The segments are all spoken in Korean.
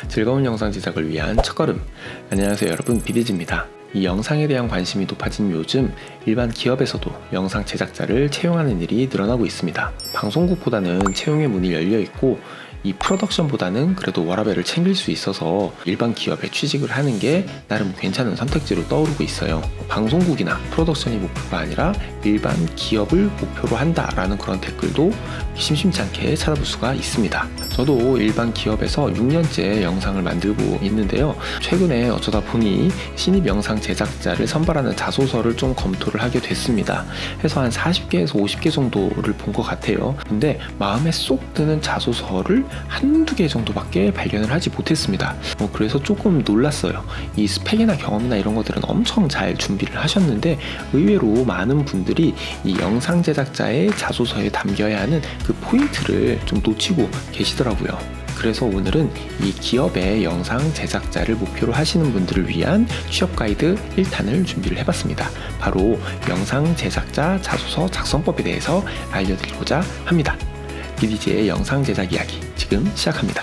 즐거운 영상 제작을 위한 첫걸음. 안녕하세요 여러분, 비디즈입니다. 이 영상에 대한 관심이 높아진 요즘 일반 기업에서도 영상 제작자를 채용하는 일이 늘어나고 있습니다. 방송국보다는 채용의 문이 열려 있고 이 프로덕션보다는 그래도 워라밸을 챙길 수 있어서 일반 기업에 취직을 하는 게 나름 괜찮은 선택지로 떠오르고 있어요. 방송국이나 프로덕션이 목표가 아니라 일반 기업을 목표로 한다라는 그런 댓글도 심심치 않게 찾아볼 수가 있습니다. 저도 일반 기업에서 6년째 영상을 만들고 있는데요. 최근에 어쩌다 보니 신입 영상 제작자를 선발하는 자소서를 좀 검토를 하게 됐습니다. 해서 한 40개에서 50개 정도를 본 것 같아요. 근데 마음에 쏙 드는 자소서를 한두 개 정도밖에 발견을 하지 못했습니다. 그래서 조금 놀랐어요. 이 스펙이나 경험이나 이런 것들은 엄청 잘 준비를 하셨는데 의외로 많은 분들이 이 영상 제작자의 자소서에 담겨야 하는 그 포인트를 좀 놓치고 계시더라고요. 그래서 오늘은 이 기업의 영상 제작자를 목표로 하시는 분들을 위한 취업 가이드 1탄을 준비를 해봤습니다. 바로 영상 제작자 자소서 작성법에 대해서 알려드리고자 합니다. 비디즈의 영상 제작 이야기 지금 시작합니다.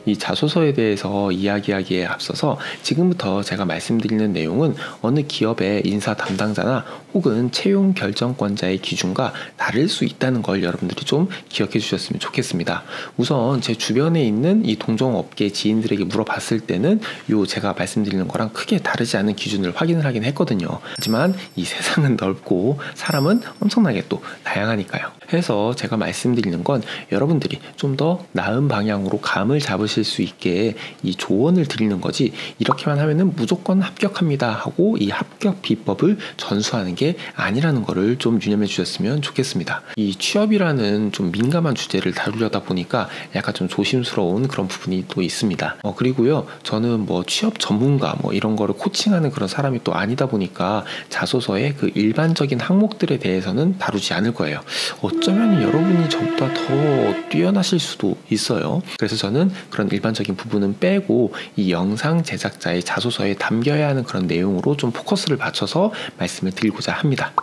이 자소서에 대해서 이야기하기에 앞서서 지금부터 제가 말씀드리는 내용은 어느 기업의 인사 담당자나 혹은 채용 결정권자의 기준과 다를 수 있다는 걸 여러분들이 좀 기억해 주셨으면 좋겠습니다. 우선 제 주변에 있는 이 동종업계 지인들에게 물어봤을 때는 제가 말씀드리는 거랑 크게 다르지 않은 기준을 확인을 하긴 했거든요. 하지만 이 세상은 넓고 사람은 엄청나게 또 다양하니까요. 해서 제가 말씀드리는 건 여러분들이 좀 더 나은 방향으로 감을 잡으실 수 있게 이 조언을 드리는 거지, 이렇게만 하면은 무조건 합격합니다 하고 이 합격 비법을 전수하는 게 아니라는 거를 좀 유념해 주셨으면 좋겠습니다. 이 취업이라는 좀 민감한 주제를 다루려다 보니까 약간 좀 조심스러운 그런 부분이 또 있습니다. 그리고요, 저는 뭐 취업 전문가 이런 거를 코칭하는 그런 사람이 또 아니다 보니까 자소서의 그 일반적인 항목들에 대해서는 다루지 않을 거예요. 어쩌면 여러분이 저보다 더 뛰어나실 수도 있어요. 그래서 저는 그런 일반적인 부분은 빼고 이 영상 제작자의 자소서에 담겨야 하는 그런 내용으로 좀 포커스를 맞춰서 말씀을 드리고자 합니다.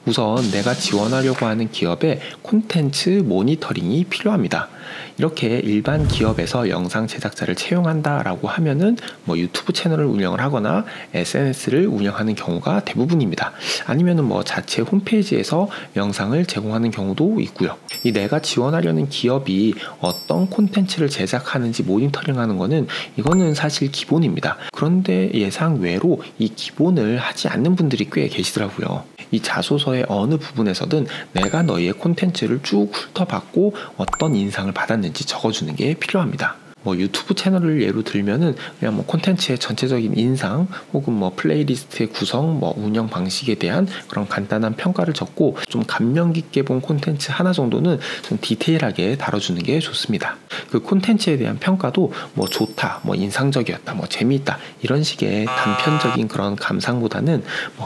우선 내가 지원하려고 하는 기업의 콘텐츠 모니터링이 필요합니다. 이렇게 일반 기업에서 영상 제작자를 채용한다라고 하면은 유튜브 채널을 운영을 하거나 SNS를 운영하는 경우가 대부분입니다. 아니면은 자체 홈페이지에서 영상을 제공하는 경우도 있고요. 이 내가 지원하려는 기업이 어떤 콘텐츠를 제작하는지 모니터링하는 거는 이거는 사실 기본입니다. 그런데 예상 외로 이 기본을 하지 않는 분들이 꽤 계시더라고요. 이 자소서의 어느 부분에서든 내가 너희의 콘텐츠를 쭉 훑어봤고 어떤 인상을 받았는지 적어주는 게 필요합니다. 유튜브 채널을 예로 들면은 그냥 콘텐츠의 전체적인 인상 혹은 플레이리스트의 구성, 운영 방식에 대한 그런 간단한 평가를 적고 좀 감명 깊게 본 콘텐츠 하나 정도는 좀 디테일하게 다뤄주는 게 좋습니다. 그 콘텐츠에 대한 평가도 좋다, 인상적이었다, 재미있다 이런 식의 단편적인 그런 감상보다는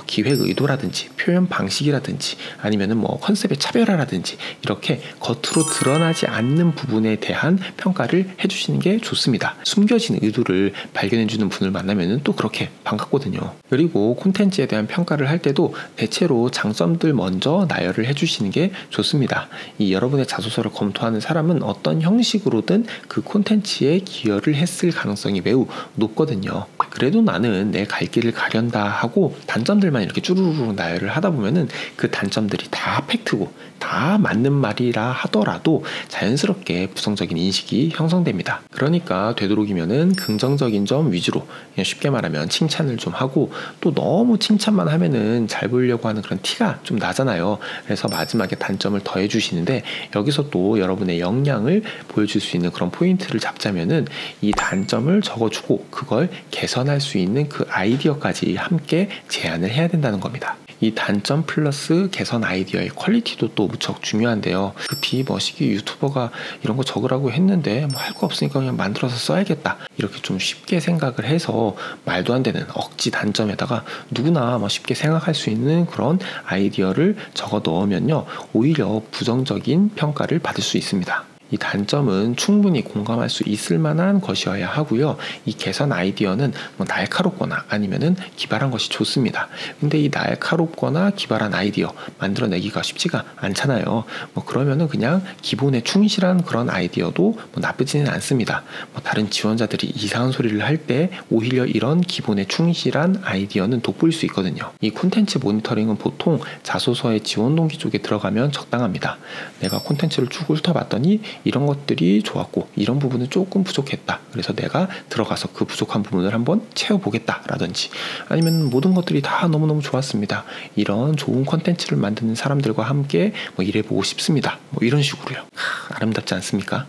기획 의도라든지 표현 방식이라든지 아니면은 컨셉의 차별화라든지 이렇게 겉으로 드러나지 않는 부분에 대한 평가를 해주시는 게 좋습니다. 숨겨진 의도를 발견해주는 분을 만나면 또 그렇게 반갑거든요. 그리고 콘텐츠에 대한 평가를 할 때도 대체로 장점들 먼저 나열을 해주시는 게 좋습니다. 이 여러분의 자소서를 검토하는 사람은 어떤 형식으로든 그 콘텐츠에 기여를 했을 가능성이 매우 높거든요. 그래도 나는 내 갈 길을 가련다 하고 단점들만 이렇게 쭈루루루 나열을 하다 보면은 그 단점들이 다 팩트고 다 맞는 말이라 하더라도 자연스럽게 부정적인 인식이 형성됩니다. 그러니까 되도록이면은 긍정적인 점 위주로, 그냥 쉽게 말하면 칭찬을 좀 하고, 또 너무 칭찬만 하면은 잘 보이려고 하는 그런 티가 좀 나잖아요. 그래서 마지막에 단점을 더해 주시는데 여기서 또 여러분의 역량을 보여줄 수 있는 그런 포인트를 잡자면은 이 단점을 적어주고 그걸 개선할 수 있는 그 아이디어까지 함께 제안을 해야 된다는 겁니다. 이 단점 플러스 개선 아이디어의 퀄리티도 또 무척 중요한데요. 급히 멋있게 유튜버가 이런 거 적으라고 했는데 할 거 없으니까 그냥 만들어서 써야겠다 이렇게 좀 쉽게 생각을 해서 말도 안 되는 억지 단점에다가 누구나 쉽게 생각할 수 있는 그런 아이디어를 적어 넣으면요 오히려 부정적인 평가를 받을 수 있습니다. 이 단점은 충분히 공감할 수 있을 만한 것이어야 하고요. 이 개선 아이디어는 뭐 날카롭거나 아니면은 기발한 것이 좋습니다. 근데 이 날카롭거나 기발한 아이디어 만들어내기가 쉽지가 않잖아요. 뭐 그러면은 그냥 기본에 충실한 그런 아이디어도 뭐 나쁘지는 않습니다. 뭐 다른 지원자들이 이상한 소리를 할 때 오히려 이런 기본에 충실한 아이디어는 돋보일 수 있거든요. 이 콘텐츠 모니터링은 보통 자소서의 지원 동기 쪽에 들어가면 적당합니다. 내가 콘텐츠를 쭉 훑어봤더니 이런 것들이 좋았고 이런 부분은 조금 부족했다. 그래서 내가 들어가서 그 부족한 부분을 한번 채워보겠다 라든지, 아니면 모든 것들이 다 너무너무 좋았습니다. 이런 좋은 콘텐츠를 만드는 사람들과 함께 뭐 일해보고 싶습니다. 뭐 이런 식으로요. 아름답지 않습니까?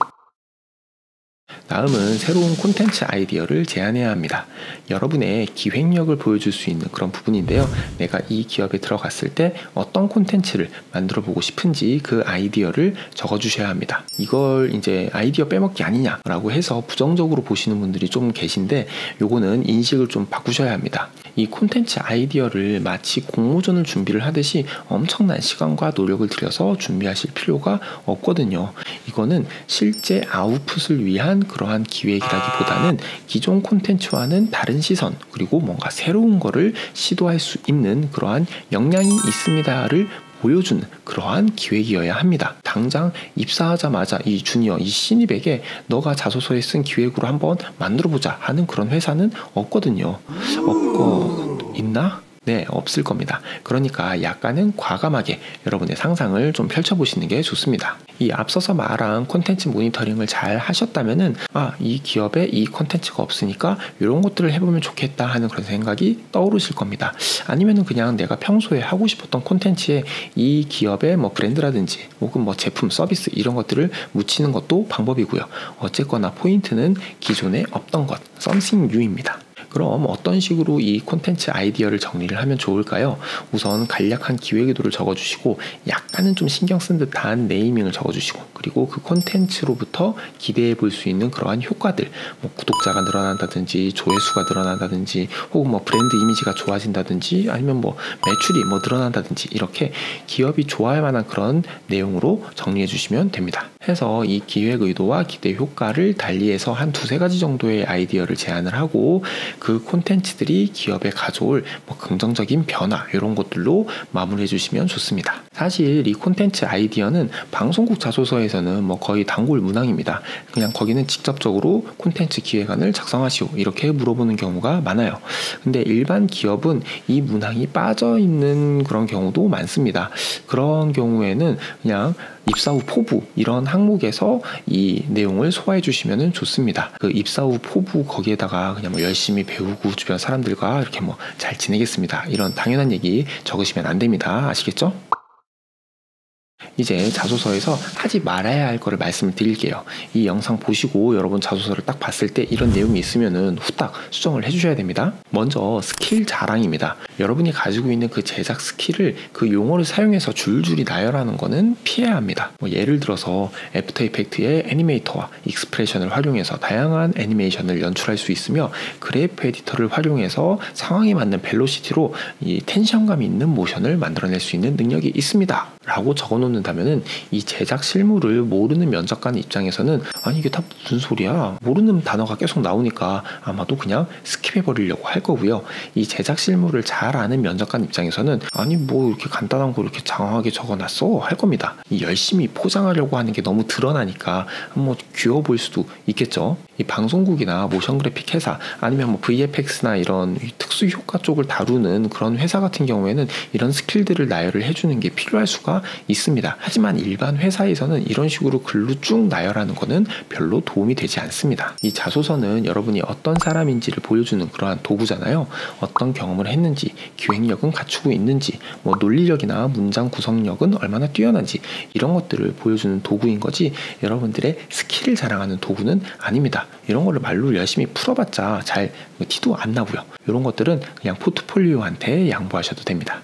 다음은 새로운 콘텐츠 아이디어를 제안해야 합니다. 여러분의 기획력을 보여줄 수 있는 그런 부분인데요. 내가 이 기업에 들어갔을 때 어떤 콘텐츠를 만들어 보고 싶은지 그 아이디어를 적어 주셔야 합니다. 이걸 이제 아이디어 빼먹기 아니냐라고 해서 부정적으로 보시는 분들이 좀 계신데, 요거는 인식을 좀 바꾸셔야 합니다. 이 콘텐츠 아이디어를 마치 공모전을 준비를 하듯이 엄청난 시간과 노력을 들여서 준비하실 필요가 없거든요. 이거는 실제 아웃풋을 위한 그러한 기획이라기보다는 기존 콘텐츠와는 다른 시선, 그리고 뭔가 새로운 거를 시도할 수 있는 그러한 역량이 있습니다를 보여주는 그러한 기획이어야 합니다. 당장 입사하자마자 이 주니어, 이 신입에게 너가 자소서에 쓴 기획으로 한번 만들어보자 하는 그런 회사는 없거든요. 있나? 네, 없을 겁니다. 그러니까 약간은 과감하게 여러분의 상상을 좀 펼쳐보시는 게 좋습니다. 이 앞서서 말한 콘텐츠 모니터링을 잘 하셨다면은, 이 기업에 이 콘텐츠가 없으니까 이런 것들을 해보면 좋겠다 하는 그런 생각이 떠오르실 겁니다. 아니면은 그냥 내가 평소에 하고 싶었던 콘텐츠에 이 기업의 뭐 브랜드라든지 혹은 뭐 제품, 서비스 이런 것들을 묻히는 것도 방법이고요. 어쨌거나 포인트는 기존에 없던 것, something new입니다. 그럼 어떤 식으로 이 콘텐츠 아이디어를 정리를 하면 좋을까요? 우선 간략한 기획의도를 적어주시고, 약간은 좀 신경 쓴 듯한 네이밍을 적어주시고, 그리고 그 콘텐츠로부터 기대해 볼 수 있는 그러한 효과들, 뭐 구독자가 늘어난다든지 조회수가 늘어난다든지 혹은 뭐 브랜드 이미지가 좋아진다든지 아니면 뭐 매출이 뭐 늘어난다든지, 이렇게 기업이 좋아할 만한 그런 내용으로 정리해 주시면 됩니다. 해서 이 기획 의도와 기대 효과를 달리해서 한 두세 가지 정도의 아이디어를 제안을 하고, 그 콘텐츠들이 기업에 가져올 뭐 긍정적인 변화, 이런 것들로 마무리해 주시면 좋습니다. 사실 이 콘텐츠 아이디어는 방송국 자소서에서는 뭐 거의 단골 문항입니다. 그냥 거기는 직접적으로 콘텐츠 기획안을 작성하시오 이렇게 물어보는 경우가 많아요. 근데 일반 기업은 이 문항이 빠져 있는 그런 경우도 많습니다. 그런 경우에는 그냥 입사 후 포부 이런 항목에서 이 내용을 소화해 주시면 좋습니다. 그 입사 후 포부 거기에다가 그냥 뭐 열심히 배우고 주변 사람들과 이렇게 뭐 잘 지내겠습니다, 이런 당연한 얘기 적으시면 안 됩니다. 아시겠죠? 이제 자소서에서 하지 말아야 할 거를 말씀을 드릴게요. 이 영상 보시고 여러분 자소서를 딱 봤을 때 이런 내용이 있으면은 후딱 수정을 해주셔야 됩니다. 먼저 스킬 자랑입니다. 여러분이 가지고 있는 그 제작 스킬을 그 용어를 사용해서 줄줄이 나열하는 거는 피해야 합니다. 뭐 예를 들어서 애프터 이펙트의 애니메이터와 익스프레션을 활용해서 다양한 애니메이션을 연출할 수 있으며, 그래프 에디터를 활용해서 상황에 맞는 벨로시티로 이 텐션감 있는 모션을 만들어낼 수 있는 능력이 있습니다 라고 적어놓는다면은, 이 제작 실무를 모르는 면접관 입장에서는 아니 이게 다 무슨 소리야, 모르는 단어가 계속 나오니까 아마도 그냥 스킵해버리려고 할 거고요. 이 제작 실무를 잘 아는 면접관 입장에서는 아니 뭐 이렇게 간단한 거 이렇게 장황하게 적어놨어 할 겁니다. 이 열심히 포장하려고 하는 게 너무 드러나니까 뭐 귀여워 보일 수도 있겠죠. 이 방송국이나 모션 그래픽 회사 아니면 뭐 VFX나 이런 특수 효과 쪽을 다루는 그런 회사 같은 경우에는 이런 스킬들을 나열을 해주는 게 필요할 수가 있습니다. 하지만 일반 회사에서는 이런 식으로 글로 쭉 나열하는 거는 별로 도움이 되지 않습니다. 이 자소서는 여러분이 어떤 사람인지를 보여주는 그러한 도구잖아요. 어떤 경험을 했는지, 기획력은 갖추고 있는지, 뭐 논리력이나 문장 구성력은 얼마나 뛰어난지, 이런 것들을 보여주는 도구인 거지 여러분들의 스킬을 자랑하는 도구는 아닙니다. 이런 거를 말로 열심히 풀어봤자 잘 티도 안 나고요. 이런 것들은 그냥 포트폴리오한테 양보하셔도 됩니다.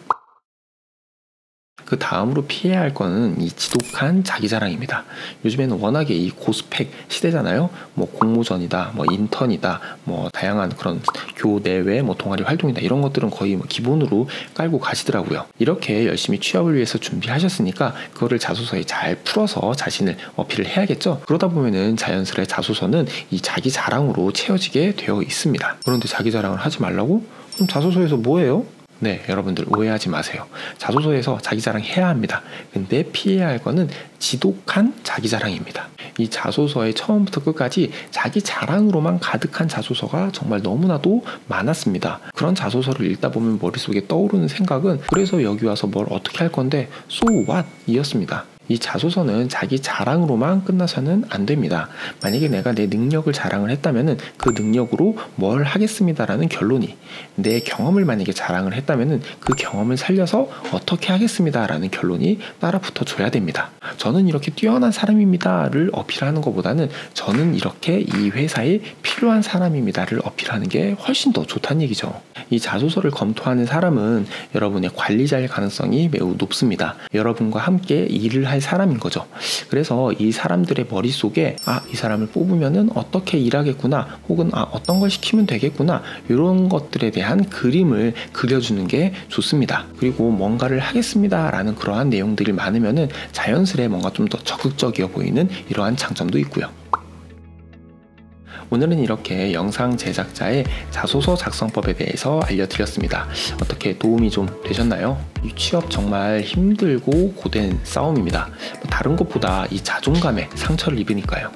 그 다음으로 피해야 할 거는 이 지독한 자기 자랑입니다. 요즘에는 워낙에 이 고스펙 시대잖아요. 뭐 공모전이다, 뭐 인턴이다, 뭐 다양한 그런 교내외 뭐 동아리 활동이다, 이런 것들은 거의 뭐 기본으로 깔고 가시더라고요. 이렇게 열심히 취업을 위해서 준비하셨으니까 그거를 자소서에 잘 풀어서 자신을 어필을 해야겠죠. 그러다 보면은 자연스레 자소서는 이 자기 자랑으로 채워지게 되어 있습니다. 그런데 자기 자랑을 하지 말라고? 그럼 자소서에서 뭐예요? 네, 여러분들 오해하지 마세요. 자소서에서 자기 자랑 해야 합니다. 근데 피해야 할 거는 지독한 자기 자랑입니다. 이 자소서의 처음부터 끝까지 자기 자랑으로만 가득한 자소서가 정말 너무나도 많았습니다. 그런 자소서를 읽다 보면 머릿속에 떠오르는 생각은 그래서 여기 와서 뭘 어떻게 할 건데 so what? 이었습니다. 이 자소서는 자기 자랑으로만 끝나서는 안 됩니다. 만약에 내가 내 능력을 자랑을 했다면은 그 능력으로 뭘 하겠습니다라는 결론이, 내 경험을 만약에 자랑을 했다면은 그 경험을 살려서 어떻게 하겠습니다라는 결론이 따라 붙어줘야 됩니다. 저는 이렇게 뛰어난 사람입니다를 어필하는 것보다는 저는 이렇게 이 회사에 필요한 사람입니다를 어필하는 게 훨씬 더 좋다는 얘기죠. 이 자소서를 검토하는 사람은 여러분의 관리자일 가능성이 매우 높습니다. 여러분과 함께 일을 할 사람인 거죠. 그래서 이 사람들의 머릿속에 이 사람을 뽑으면은 어떻게 일하겠구나, 혹은 어떤 걸 시키면 되겠구나, 이런 것들에 대한 그림을 그려주는 게 좋습니다. 그리고 뭔가를 하겠습니다 라는 그러한 내용들이 많으면은 자연스레 뭔가 좀 더 적극적이어 보이는 이러한 장점도 있고요. 오늘은 이렇게 영상 제작자의 자소서 작성법에 대해서 알려드렸습니다. 어떻게 도움이 좀 되셨나요? 이 취업 정말 힘들고 고된 싸움입니다. 다른 것보다 이 자존감에 상처를 입으니까요.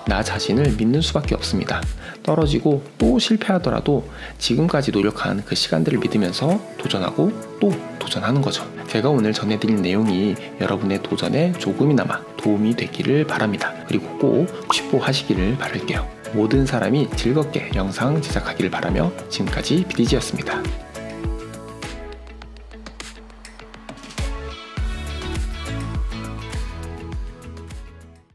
나 자신을 믿는 수밖에 없습니다. 떨어지고 또 실패하더라도 지금까지 노력한 그 시간들을 믿으면서 도전하고 또 도전하는 거죠. 제가 오늘 전해드린 내용이 여러분의 도전에 조금이나마 도움이 되기를 바랍니다. 그리고 꼭 취뽀하시기를 바랄게요. 모든 사람이 즐겁게 영상 제작하기를 바라며 지금까지 BDG였습니다.